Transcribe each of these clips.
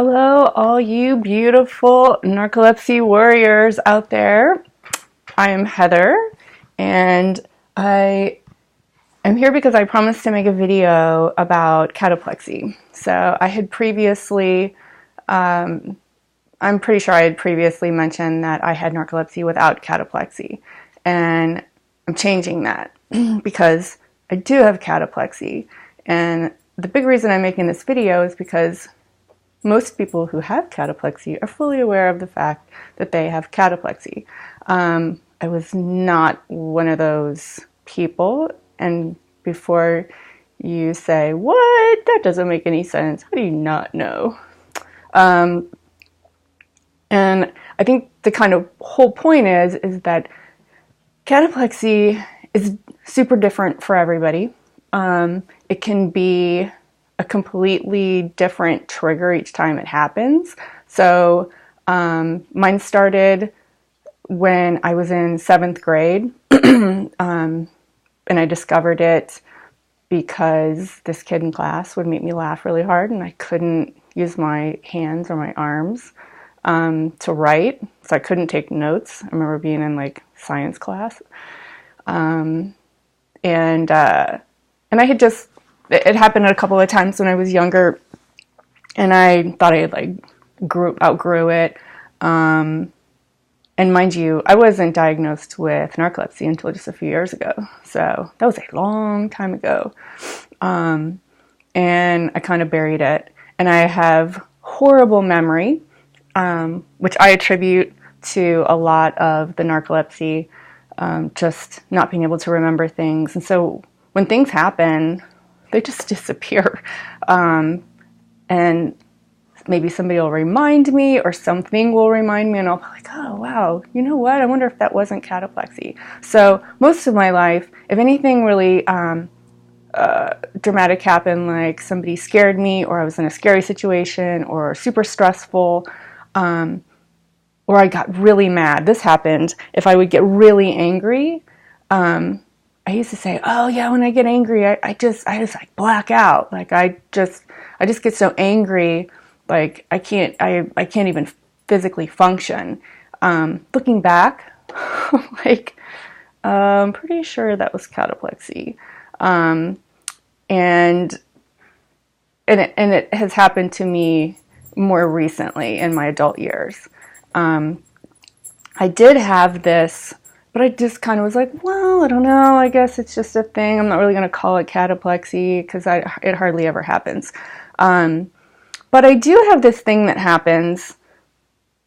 Hello, all you beautiful narcolepsy warriors out there. I am Heather, and I am here because I promised to make a video about cataplexy. So I had previously, I'm pretty sure I had previously mentioned that I had narcolepsy without cataplexy, and I'm changing that because I do have cataplexy. And the big reason I'm making this video is because most people who have cataplexy are fully aware of the fact that they have cataplexy. I was not one of those people, and before you say, what? That doesn't make any sense. How do you not know? And I think the kind of whole point is that cataplexy is super different for everybody. It can be a completely different trigger each time it happens. So mine started when I was in 7th grade, and I discovered it because this kid in class would make me laugh really hard, and I couldn't use my hands or my arms to write, so I couldn't take notes. I remember being in like science class, and I had just, it happened a couple of times when I was younger, and I thought I like outgrew it. And mind you, I wasn't diagnosed with narcolepsy until just a few years ago, so that was a long time ago. And I kind of buried it, and I have horrible memory, which I attribute to a lot of the narcolepsy, just not being able to remember things. And so when things happen, they just disappear. And maybe somebody will remind me, or something will remind me, and I'll be like, oh, wow, you know what? I wonder if that wasn't cataplexy. So most of my life, if anything really dramatic happened, like somebody scared me, or I was in a scary situation, or super stressful, or I got really mad. This happened. If I would get really angry, I used to say, oh yeah, when I get angry, I just like black out. Like I just get so angry, like I can't even physically function. Looking back, like I'm pretty sure that was cataplexy, and it has happened to me more recently in my adult years. I did have this, but I just kind of was like, well, I don't know, I guess it's just a thing. I'm not really going to call it cataplexy because it hardly ever happens. But I do have this thing that happens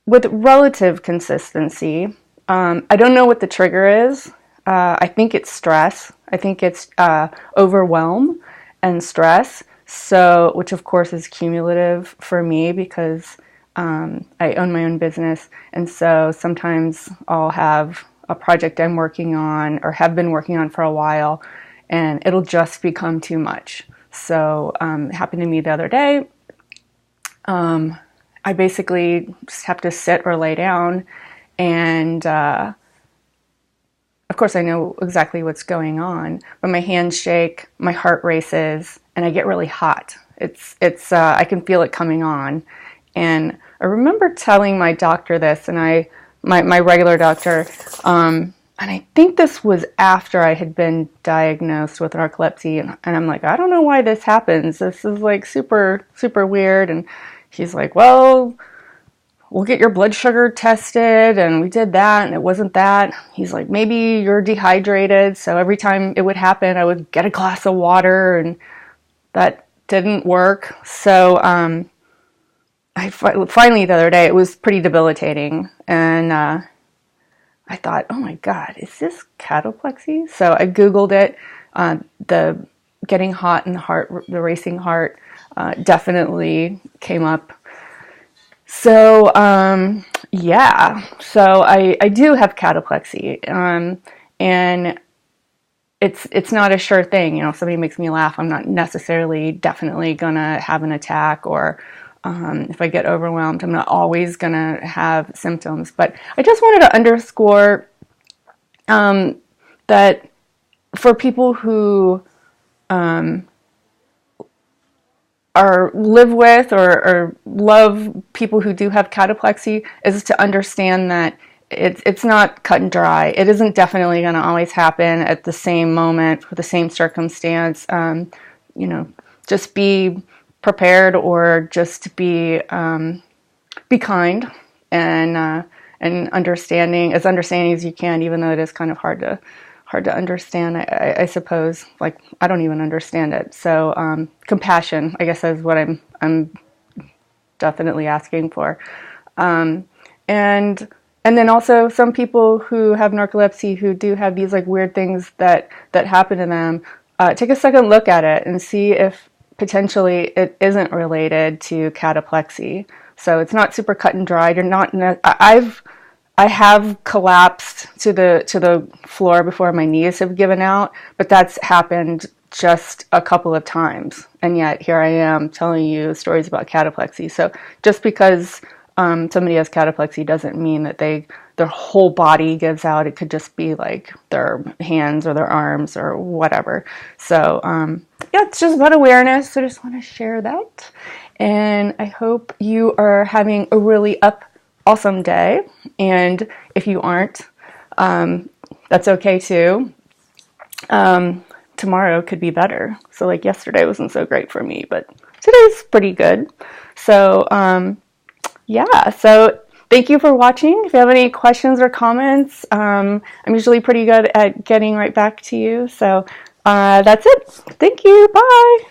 with relative consistency. I don't know what the trigger is. I think it's stress. I think it's overwhelm and stress. So, which of course is cumulative for me because I own my own business. And so sometimes I'll have a project I'm working on or have been working on for a while, and it'll just become too much. So it happened to me the other day. I basically just have to sit or lay down, and of course I know exactly what's going on, but my hands shake, my heart races, and I get really hot. I can feel it coming on. And I remember telling my doctor this, and my regular doctor, and I think this was after I had been diagnosed with narcolepsy, and I'm like, I don't know why this happens. This is like super, super weird. And he's like, well, we'll get your blood sugar tested, and we did that, and it wasn't that. He's like, maybe you're dehydrated, so every time it would happen, I would get a glass of water, and that didn't work. So I finally the other day, it was pretty debilitating, and I thought, oh my God, is this cataplexy? So I Googled it. The getting hot in the heart, the racing heart, definitely came up. So yeah, so I do have cataplexy, and it's not a sure thing. You know, if somebody makes me laugh, I'm not necessarily definitely gonna have an attack, or if I get overwhelmed, I'm not always going to have symptoms. But I just wanted to underscore that for people who or live with or love people who do have cataplexy is to understand that it's not cut and dry. It isn't definitely going to always happen at the same moment with the same circumstance. You know, just be prepared, or just be kind and understanding as you can, even though it is kind of hard to understand. I suppose, like, I don't even understand it. So compassion, I guess, is what I'm definitely asking for. And then also some people who have narcolepsy who do have these like weird things that happen to them, take a second look at it and see if potentially it isn't related to cataplexy. So it's not super cut and dried. You're not. I have collapsed to the floor before my knees have given out, but that's happened just a couple of times, and yet here I am telling you stories about cataplexy. So just because somebody has cataplexy doesn't mean that their whole body gives out. It could just be like their hands or their arms or whatever. So yeah, it's just about awareness. I just want to share that, and I hope you are having a really awesome day. And if you aren't, that's okay too. Tomorrow could be better. So like yesterday wasn't so great for me, but today's pretty good. So yeah, so thank you for watching. If you have any questions or comments, I'm usually pretty good at getting right back to you. So that's it. Thank you. Bye.